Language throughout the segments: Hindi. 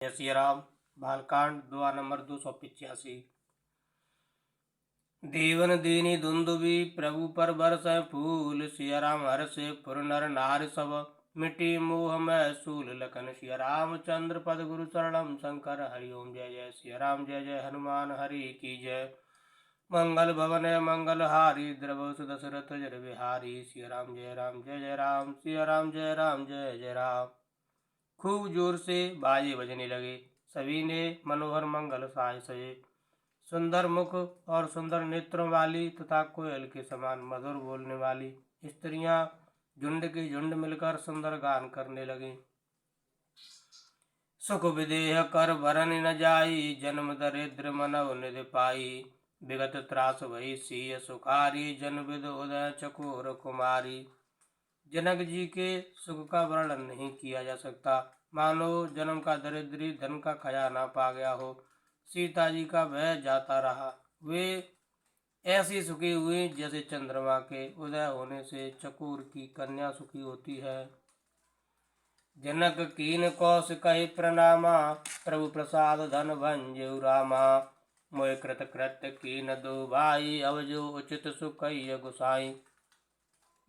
श्री राम। बालकांड दुआ नंबर 285। देवन दीनी दुंदुबी प्रभु पर बरस फूल। सिया राम हर्ष पुर नर नार सब मिट्टी मोह में सूल। लखन सिया राम चंद्र पद गुरु चरणम शंकर हरि ओम। जय जय सिया राम जय जय हनुमान हरि की जय। मंगल भवन मंगल हारी द्रवस दशरथ जर बिहारी। सिया राम जय राम जय जय राम। सिया राम जय राम जय जय राम। खूब जोर से बाजे बजने लगे। सभी ने मनोहर मंगल साय सजे। सुंदर मुख और सुंदर नेत्रों वाली तथा कोयल के समान मधुर बोलने वाली स्त्रियां झुंड की झुंड मिलकर सुंदर गान करने लगी। सुख विदेह कर भरन न जाई। जन्म दरिद्र मनव निधि पाई। विगत त्रास वही सिय सुखारी। जन विद उदय चकोर कुमारी। जनक जी के सुख का वर्णन नहीं किया जा सकता। मानो जन्म का दरिद्री धन का खजाना पा गया हो। सीता जी का भय जाता रहा। वे ऐसी सुखी हुई जैसे चंद्रमा के उदय होने से चकोर की कन्या सुखी होती है। जनक कीन कौश कहि प्रणामा। प्रभु प्रसाद धन भंजऊ रामा। मोय कृत कृत्य कीन दो भाई। अब जो उचित सुख गुसाई।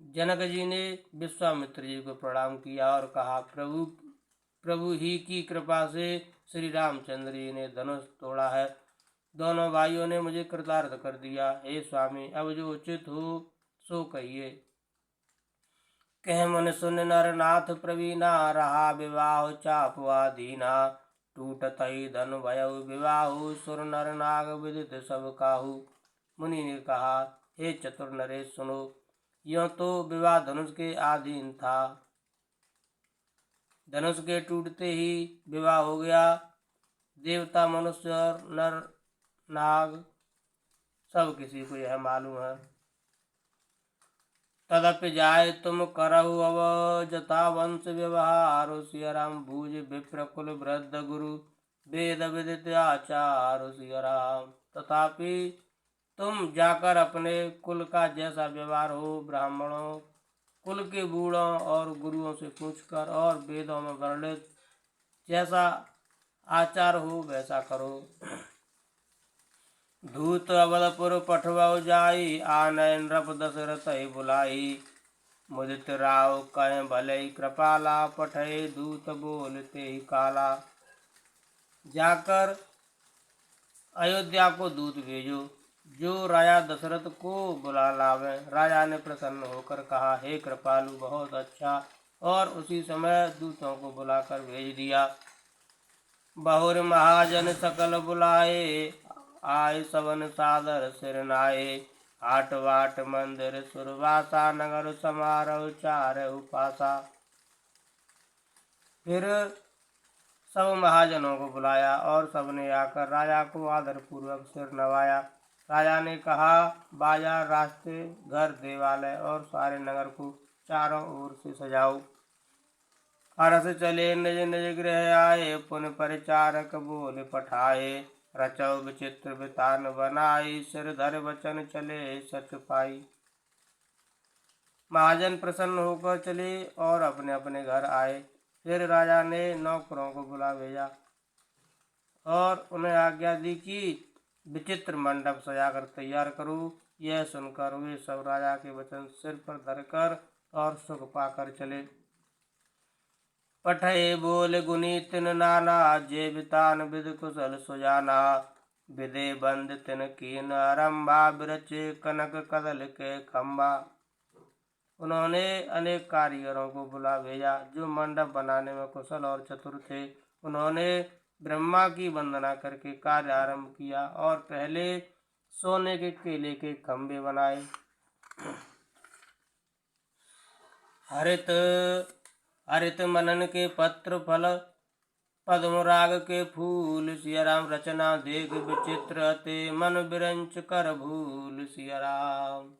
जनक जी ने विश्वामित्र जी को प्रणाम किया और कहा, प्रभु ही की कृपा से श्री रामचंद्र जी ने धनुष तोड़ा है। दोनों भाइयों ने मुझे कृतार्थ कर दिया। हे स्वामी, अब जो उचित हो सो कहिए। कह मन सुन नर नाथ प्रवीणा। रहा विवाह चापवा दीना। टूटत ही धन भयउ विवाहु। सुर नर नाग विदित सब काहू। मुनि ने कहा, हे चतुर नरेश सुनो। यों तो विवाह धनुष के अधीन था। धनुष के टूटते ही विवाह हो गया। देवता मनुष्य और नर नाग सब किसी को यह मालूम है। तदपि जाय तुम करहु अव। जथा वंश व्यवहार। सिया राम भूज विप्र कुल वृद्ध गुरु। वेद विदित आचार। सिया राम तथापि तुम जाकर अपने कुल का जैसा व्यवहार हो, ब्राह्मणों कुल के बूढ़ों और गुरुओं से पूछकर और वेदों में वर्णित जैसा आचार हो वैसा करो। धूत अवधपुर पठवाऊ जाई। आनय नृप दशरथ बुलाई। मुदित राव कह भले कृपाला। पठे दूत बोलते ही काला। जाकर अयोध्या को दूत भेजो जो राजा दशरथ को बुला लावे। राजा ने प्रसन्न होकर कहा, हे कृपालु, बहुत अच्छा। और उसी समय दूतों को बुलाकर भेज दिया। बहुर महाजन सकल बुलाए। आय सवन सादर सिर नाये। आट वाट मंदिर सुरवासा। नगर समारोह चारहु पासा। फिर सब महाजनों को बुलाया और सबने आकर राजा को आदर पूर्वक सिर नवाया। राजा ने कहा, बाजार, रास्ते, घर, देवालय और सारे नगर को चारों ओर से सजाओ। हरस चले निज निज गृह आए। पुन परिचारक बोले पठाए। रचौ विचित्र वितान बनाई। सिर धर वचन चले सच पाई। महाजन प्रसन्न होकर चले और अपने अपने घर आए। फिर राजा ने नौकरों को बुला भेजा और उन्हें आज्ञा दी कि विचित्र मंडप सजाकर तैयार करो। यह सुनकर वे सब राजा के वचन सिर पर धरकर और सुख पाकर चले। पठे बोल गुनी तिन नाना। जे बितान विद कुशल सुजाना। विदे बंद तिन कीन आरंभा। बिरचे कनक कदल के खंबा। उन्होंने अनेक कारीगरों को बुला भेजा जो मंडप बनाने में कुशल और चतुर थे। उन्होंने ब्रह्मा की वंदना करके कार्य आरंभ किया और पहले सोने के केले के खंबे बनाए। हरित हरित मनन के पत्र फल। पद्म राग के फूल। सिया राम रचना देख विचित्र। ते मन बिरंच कर भूल। सिया राम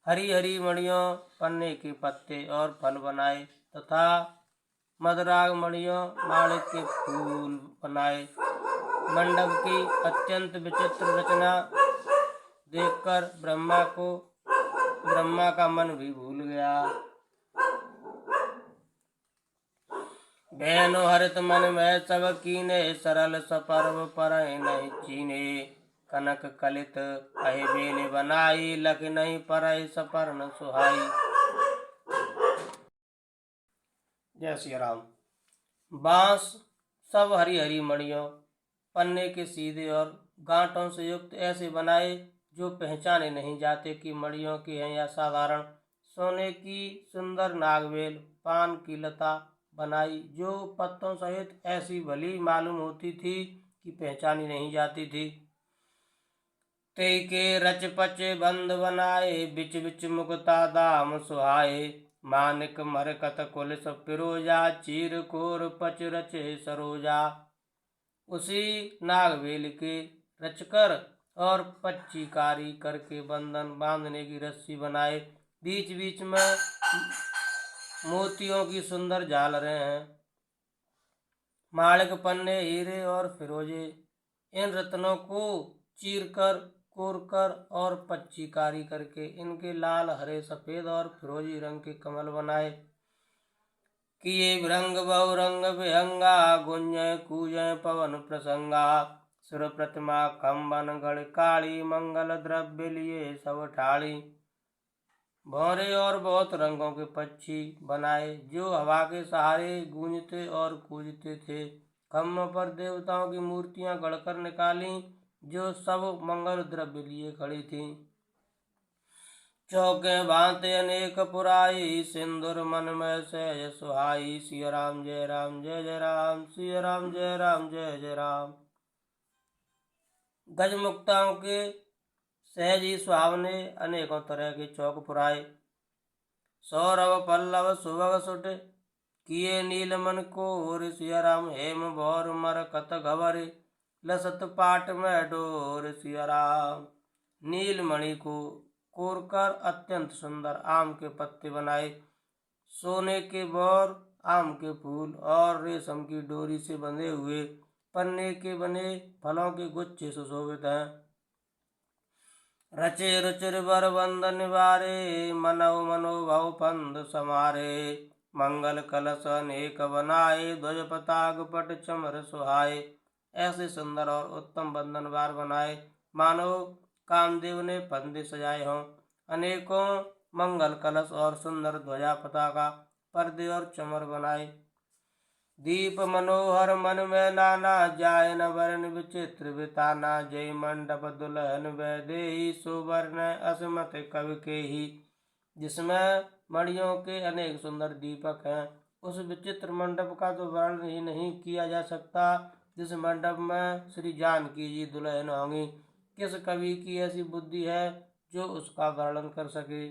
हरी हरी मणियों, पन्ने के पत्ते और फल बनाए तथा मदराग मणियों, माणिक के फूल बनाए। मंडप की अत्यंत विचित्र रचना देखकर ब्रह्मा का मन भी भूल गया। बहनो हरित मन में सब कीने, सरल सपर्व पर नहीं चीने। कनक कलित कहे बेले बनाई, लख नहीं पर सपर न सुहाई। जय श्री राम। बांस सब हरी हरी मणियों, पन्ने के सीधे और गांठों से युक्त ऐसे बनाए जो पहचाने नहीं जाते कि मणियों की हैं या साधारण। सोने की सुंदर नागवेल पान की लता बनाई, जो पत्तों सहित ऐसी भली मालूम होती थी कि पहचानी नहीं जाती थी। ते के रच पचे बंद बनाए, बिच बिच मुक्ता दाम सुहाए। मानिक मरकत कुलिस पिरोजा, चीर कोर पच रचे सरोजा। उसी नागवेल के रचकर और पच्चीकारी करके बंधन बांधने की रस्सी बनाए। बीच बीच में मोतियों की सुंदर झालरें हैं। माणिक पन्ने हीरे और फिरोजे, इन रत्नों को चीरकर कोरकर और पच्चीकारी करके इनके लाल हरे सफेद और फिरोजी रंग के कमल बनाए। किए भृंग बहुरंग विहंगा, गुंजय कूजय पवन प्रसंगा। सुर प्रतिमा खम्बन गढ़ काली, मंगल द्रव्य लिए सब ठाड़ी। भौरे और बहुत रंगों के पक्षी बनाए, जो हवा के सहारे गूंजते और कूजते थे। खम्भों पर देवताओं की मूर्तियां गढ़कर निकाली, जो सब मंगल द्रव्य लिए खड़ी थीं। चौके भांति अनेक पुराई, सिंदूर मन में सहज सुहाई। सिया राम जय राम जय जय राम, सिया राम जय राम जय जय राम। गजमुक्ताओं के सहज ही सुहावने अनेकों तरह के चौक पुराए। सौरभ पल्लव सुभग सुट, किए नीलमन को सिया राम। हेम भौर मरकत घबर, लसत पाट में डोर सिया राम। नीलमणि को कोरकर अत्यंत सुंदर आम के पत्ते बनाए। सोने के बौर, आम के फूल और रेशम की डोरी से बंधे हुए पन्ने के बने फलों के गुच्छे सुशोभित हैं। रचे रुचिर बर बंधन निवारे, मनव मनोभव पंद समारे। मंगल कलश अनेक बनाए, ध्वज पताक पट चमर सुहाए। ऐसे सुंदर और उत्तम बंधन बार बनाए, मानो कामदेव ने फंदे सजाए हों। अनेकों मंगल कलश और सुंदर ध्वजा पताका, पर्दे और चमर बनाए। दीप मनोहर मन में नाना, जाय न वर्ण विचित्र बिताना। जय मंडप दुल्हन वैदेही, सुवर्ण असमत कवि के ही। जिसमें मणियों के अनेक सुंदर दीपक हैं, उस विचित्र मंडप का तो वर्णन ही नहीं किया जा सकता, जिस मंडप में श्री जानकी जी दुल्हन होंगी। किस कवि की ऐसी बुद्धि है जो उसका वर्णन कर सके।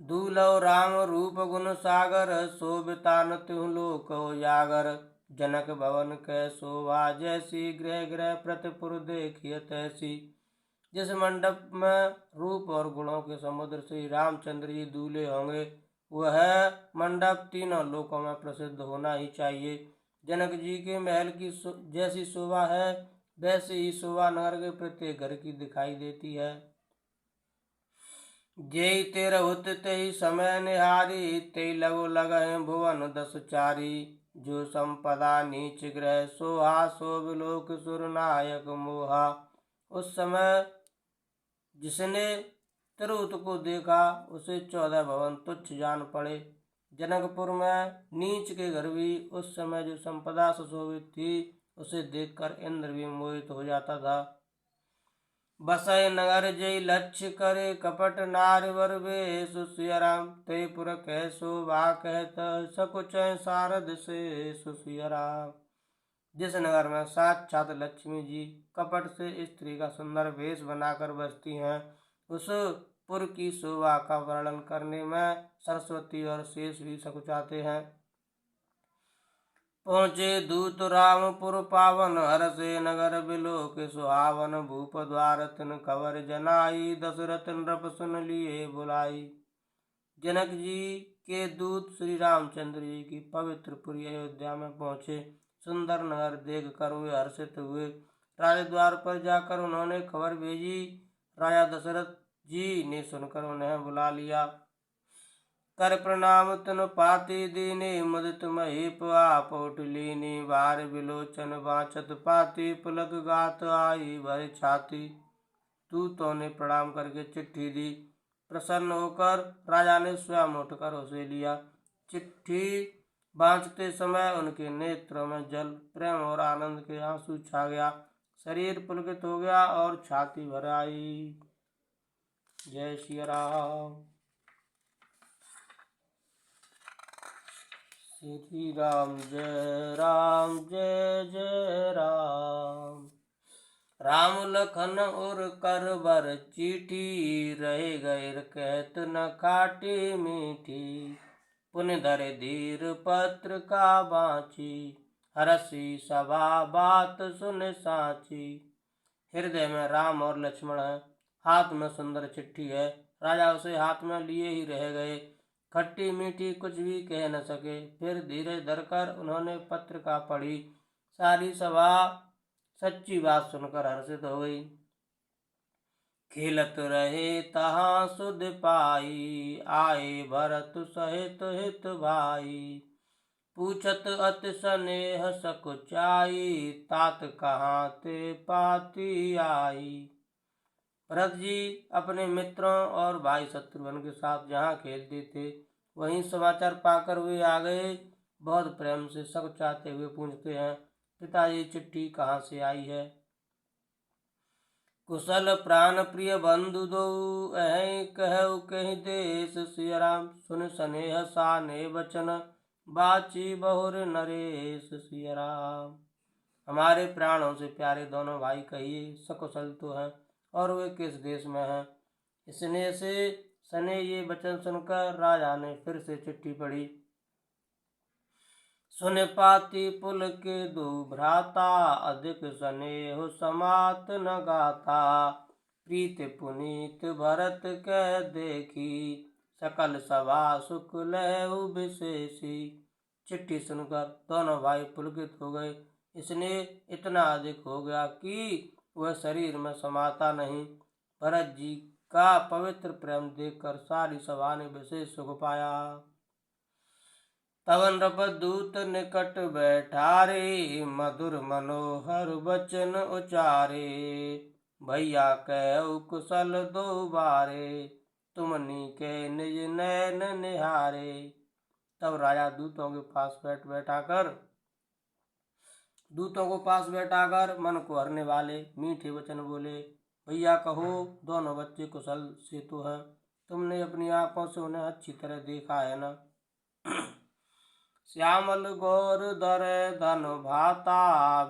दूलव राम रूप गुण सागर, शोभितान त्यों लोक उजागर। जनक भवन कै शोभा जैसी, गृह गृह प्रतिपुर देखिय तैसी। जिस मंडप में रूप और गुणों के समुद्र श्री रामचंद्र जी दूल्हे होंगे, वह मंडप तीनों लोकों में प्रसिद्ध होना ही चाहिए। जनक जी के महल की जैसी शोभा है, वैसे ही शोभा नगर के प्रत्येक घर की दिखाई देती है। जेई ते रहुत तेई समय निहारी, तेई लगो लगहि भुवन दस चारी। जो संपदा नीच ग्रह सोहा, शोभ लोक सुर नायक मोहा। उस समय जिसने तिरहुत को देखा, उसे 14 भवन तुच्छ जान पड़े। जनकपुर में नीच के घर भी उस समय जो संपदा सुशोभित थी, उसे देखकर इंद्र भी मोहित हो जाता था। बसय नगर जय लक्ष्य करे, कपट नारवर वेश। सिया राम ते पुर कह शोभा कहत, सकुच सारद से सिया राम। जिस नगर में साक्षात लक्ष्मी जी कपट से स्त्री का सुंदर वेश बनाकर बसती हैं, उस पुर की शोभा का वर्णन करने में सरस्वती और शेष भी सकुचाते हैं। पहुँचे दूत रामपुर पावन, हरसे नगर बिलोक सुहावन। भूप द्वार तिन खबर जनाई, दशरथ नृप सुन लिए बुलाई। जनक जी के दूत श्री रामचंद्र जी की पवित्र पुरी अयोध्या में पहुँचे। सुंदर नगर देख कर वे हर्षित हुए। राजद्वार पर जाकर उन्होंने खबर भेजी। राजा दशरथ जी ने सुनकर उन्हें बुला लिया। कर प्रणाम तन पाति दीने मुदित महीप आप उठ लीनी बार विलोचन बाँचत पाती पुलक गात आई भर छाती। दूतों ने प्रणाम करके चिट्ठी दी। प्रसन्न होकर राजा ने स्वयं उठकर उसे लिया। चिट्ठी बाँचते समय उनके नेत्रों में जल प्रेम और आनंद के आंसू छा गया। शरीर पुलकित हो गया और छाती भर आई। जय श्री राम। श्री राम जय जय राम। राम लखन और कर बर चीठी रहे गैर कहत न खाटी मीठी। पुन धरे धीर पत्र का बाँची हरसी सभा बात सुन साची। हृदय में राम और लक्ष्मण है, हाथ में सुंदर चिट्ठी है। राजा उसे हाथ में लिए ही रह गए, खट्टी मीठी कुछ भी कह न सके। फिर धीरे धरकर उन्होंने पत्र का पढ़ी। सारी सभा सच्ची बात सुनकर हर्षित हो गई। खेलत रहे तहाँ सुध पाई आए भरत सहित हित भाई। पूछत अति स्नेह सकुचाई तात कहाँ ते पाती आई। भरत जी अपने मित्रों और भाई शत्रुघ्न के साथ जहाँ खेलते थे वहीं समाचार पाकर वे आ गए। बहुत प्रेम से सकुचाते हुए पूछते हैं, पिताजी चिट्ठी कहाँ से आई है। कुशल प्राण प्रिय बंधु दो अहि कहु कहि देश। सिया राम सुन स्नेह साने वचन बाची बहुर नरेश। सिया राम हमारे प्राणों से प्यारे दोनों भाई कहिए सकुशल तो हैं और वे किस देश में हैं। स्नेह से सने ये वचन सुनकर राजा ने फिर से चिट्ठी पढ़ी। सुन पाती पुल के दो भ्राता अधिक स्नेह समात न गाता। प्रीत पुनीत भरत कह देखी सकल सभा सुख लहु विशेषी। चिट्ठी सुनकर दोनों भाई पुलकित हो गए। इसने इतना अधिक हो गया कि वह शरीर में समाता नहीं। भरत जी का पवित्र प्रेम देखकर सारी सभा ने विशेष सुख पाया। तब नृपदूत निकट बैठारे मधुर मनोहर वचन उचारे। भैया कहु कुशल दो बारे तुमनी के निज नैन निहारे। तब राजा दूतों के पास बैठाकर मन को हरने वाले मीठे वचन बोले। भैया कहो दोनों बच्चे कुशल से तो हैं, तुमने अपनी आंखों से उन्हें अच्छी तरह देखा है न। श्यामल गौर धर धन भाता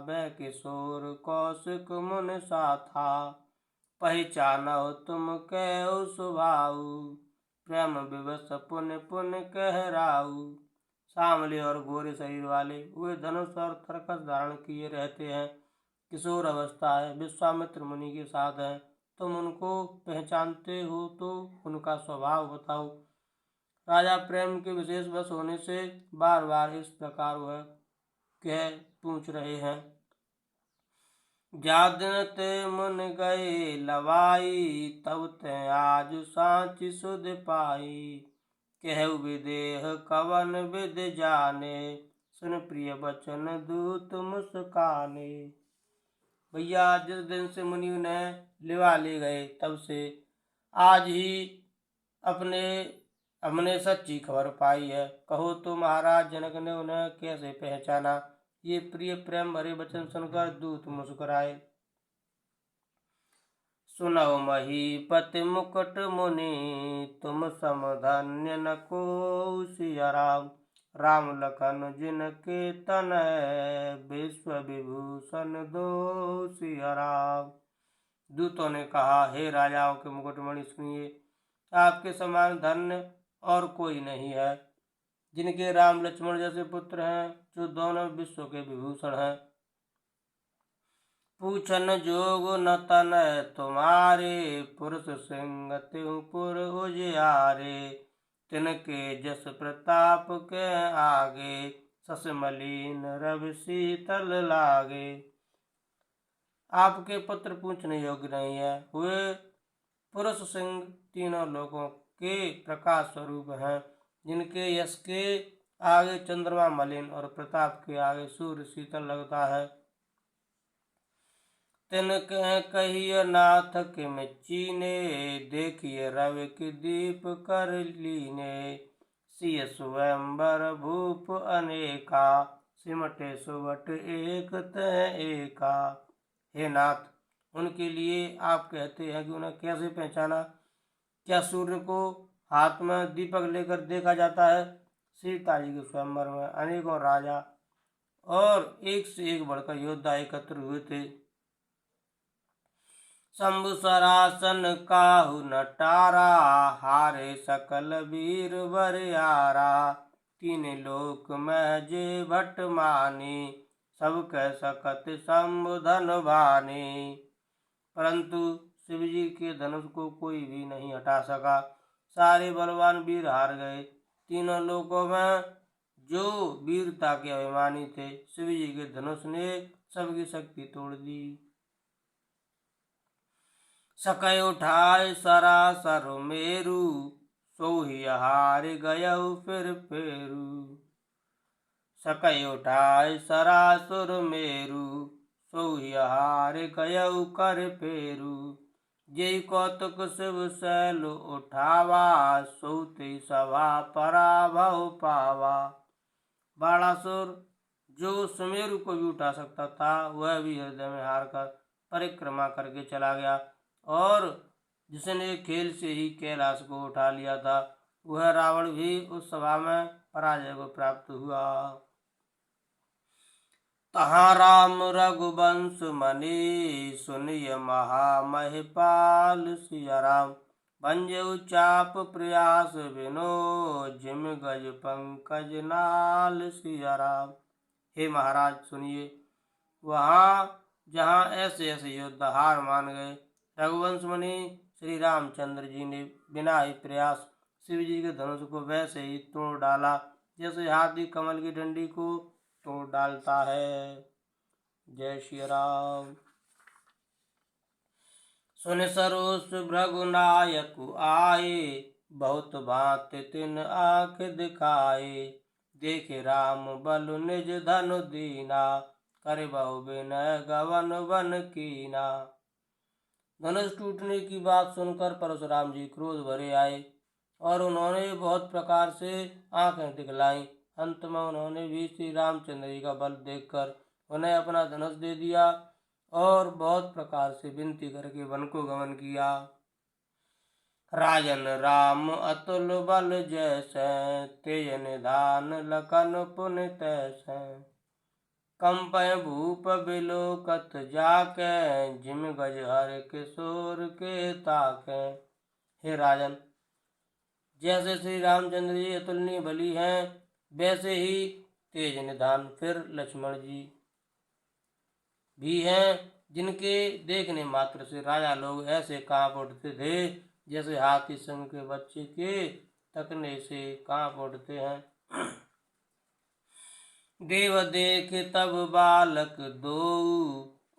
बै किशोर कौशिक मुन साथा। पहचानो तुम कहो स्वभाव प्रेम विवश पुन पुन कहराऊ। सांवले और गोरे शरीर वाले वे धनुष और तरकस धारण किए रहते हैं। किशोर अवस्था है, विश्वामित्र मुनि के साथ है। तुम उनको पहचानते हो तो उनका स्वभाव बताओ। राजा प्रेम के विशेष वश होने से बार बार इस प्रकार वह कह पूछ रहे हैं। जादन ते मुन गए लवाई तब ते आज सांची सुध पाई। कहु विदेह कवन विद जाने सुन प्रिय वचन दूत मुस्काने। भैया जिस दिन से मुनि उन्हें लिवा ले गए तब से आज ही हमने सच्ची खबर पाई है। कहो तो महाराज जनक ने उन्हें कैसे पहचाना। ये प्रिय प्रेम भरे वचन सुनकर दूत मुस्कुराए। सुनौ महीपति मुकुट मुनि तुम सम धन्य न को सिया राम। राम लखन जिनके तनय विश्व विभूषण दो सिया राम। दूतों ने कहा, हे राजाओं के मुकुटमणि सुनिए, आपके समान धन्य और कोई नहीं है। जिनके राम लक्ष्मण जैसे पुत्र हैं, जो दोनों विश्व के विभूषण हैं। पूछन जोग न तनय तुम्हारे पुरुष सिंह त्यों पुर उजियारे। तिनके जस प्रताप के आगे सस मलिन रवि शीतल लागे। आपके पुत्र पूछने योग्य नहीं है। वे पुरुष सिंह तीनों लोगों के प्रकाश स्वरूप हैं। जिनके यश के आगे चंद्रमा मलिन और प्रताप के आगे सूर्य शीतल लगता है। तिनके कहिय नाथ के मिचीने, देखिए रवि की दीप कर लीने। सिय स्वयंवर भूप अनेका, सिमटे सुवट एक तय एका। हे नाथ, उनके लिए आप कहते हैं कि उन्हें कैसे पहचाना? क्या सूर्य को हाथ में दीपक लेकर देखा जाता है? सीता जी के स्वयंवर में अनेकों राजा और एक से एक बढ़कर योद्धा एकत्र हुए थे। शंभु सरासन काहू नटारा, हारे सकल वीर बरियारा। तीन लोक में जे भट मानी, सब कह सकत शंभु धन भानी। परंतु शिव जी के धनुष को कोई भी नहीं हटा सका। सारे बलवान वीर हार गए। तीनों लोकों में जो वीरता के अभिमानी थे, शिव जी के धनुष ने सबकी शक्ति तोड़ दी। सकै उठाए सरासर मेरु, सोहि हार गयउ फिर फेरू। सकै उठाए सरासुर मेरु, सोहि हार गयउ कर फेरू। जय कौतुक शिव शैल उठावा, सोते सभा पराभव पावा। बाणासुर जो सुमेरु को भी उठा सकता था, वह भी हृदय में हार कर परिक्रमा करके चला गया। और जिसने खेल से ही कैलाश को उठा लिया था, वह रावण भी उस सभा में पराजय को प्राप्त हुआ। तहाँ राम रघुवंश मनी, सुनिय महामहिपाल सिया राम। भंजऊ चाप प्रयास बिनो, जिम गज पंकज नाल सिया राम। हे महाराज सुनिए, वहाँ जहाँ ऐसे ऐसे योद्धा हार मान गए, रघुवंश मुनि श्री रामचंद्र जी ने बिना ही प्रयास शिव जी के धनुष को वैसे ही तोड़ डाला, जैसे हाथी कमल की डंडी को तोड़ डालता है। जय श्री राम। सुन सरोस भृगुनायक आए, बहुत भांत तिन आँख दिखाए। देखे राम बल निज धनु दीना, करे बहु विनय गवन वन कीना। धनुष टूटने की बात सुनकर परशुराम जी क्रोध भरे आए और उन्होंने बहुत प्रकार से आंखें दिखलाई। अंत में उन्होंने भी श्री रामचंद्र जी का बल देखकर उन्हें अपना धनुष दे दिया और बहुत प्रकार से विनती करके वन को गमन किया। राजन राम अतुल बल जैसे, तेज निधान लखन पुन तैसे। कंपय भूप बिलोकत जाके, जिम गज हर किशोर के ताके। हे राजन, जैसे श्री रामचंद्र जी अतुलनीय बली हैं, वैसे ही तेज निधान फिर लक्ष्मण जी भी हैं, जिनके देखने मात्र से राजा लोग ऐसे कांप उठते थे जैसे हाथी संग के बच्चे के तकने से कांप उठते हैं। देव देख तब बालक दो,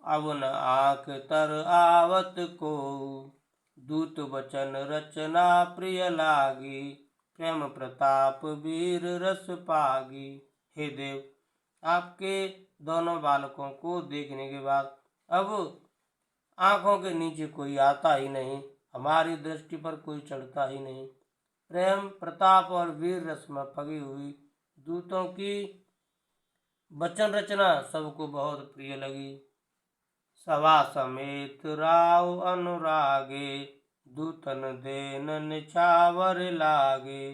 अब न आँख तर आवत को। दूत वचन रचना प्रिय लागी, प्रेम प्रताप वीर रस पागी। हे देव, आपके दोनों बालकों को देखने के बाद अब आंखों के नीचे कोई आता ही नहीं, हमारी दृष्टि पर कोई चढ़ता ही नहीं। प्रेम प्रताप और वीर रस में पगी हुई दूतों की वचन रचना सबको बहुत प्रिय लगी। सभा समेत राव अनुरागे, दूतन देन निछावर लागे।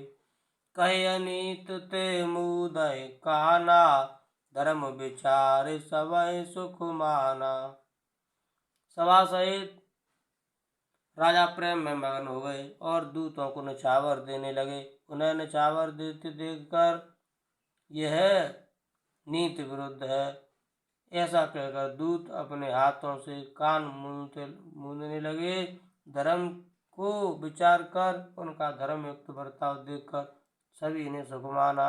कहे अनीत ते मुदय काना, धर्म विचार सबय सुख माना। सभा सहित राजा प्रेम में मगन हो गए और दूतों को निछावर देने लगे। उन्हें निछावर देते देखकर यह नीति विरुद्ध है, ऐसा कहकर दूत अपने हाथों से कान मूंदने लगे। धर्म को विचार कर उनका धर्म युक्त बर्ताव देखकर सभी ने सुख माना।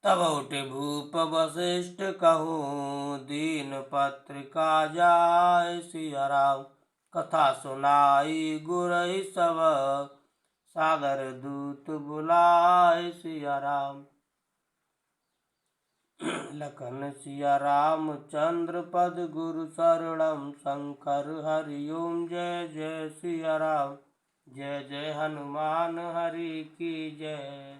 तब उठे भूप वशिष्ठ कहूँ, दीन पत्रिका जाय सिया राम। कथा सुनाई गुरहि सब, सादर दूत बुलाए सिया राम। लखन सिया राम चंद्र पद गुरु शरणम शंकर हरि ओम जय जय सिया राम। जय जय हनुमान हरि की जय।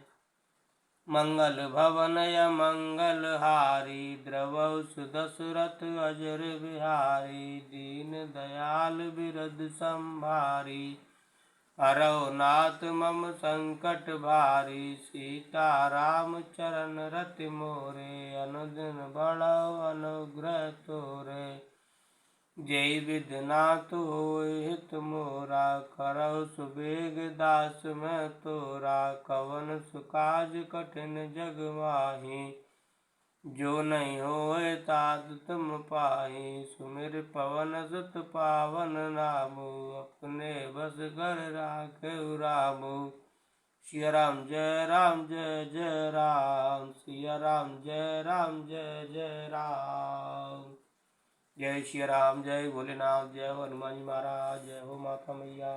मंगल भवन या मंगल हारी द्रवौ सुदशरथ अजर बिहारी। दीन दयाल बिरद संभारी हरौ नाथ मम संकट भारी। सीताराम चरण रति मोरे अनुदिन बढ़ौ अनुग्रह तोरे। जय विद्यनाथ होय हित मोरा करौ सुबेग दास मैं तोरा। कवन सुकाज कठिन जग माही जो नहीं होय तात तुम पाही। सुमिर पवन सुत पावन नामु अपने बस घर राखेउ रामु। सिया राम जय जय राम। सिया राम जय जय राम। जय श्री राम। जय भोलेनाथ। जय हो हनुमान जी महाराज। जय हो माता मैया।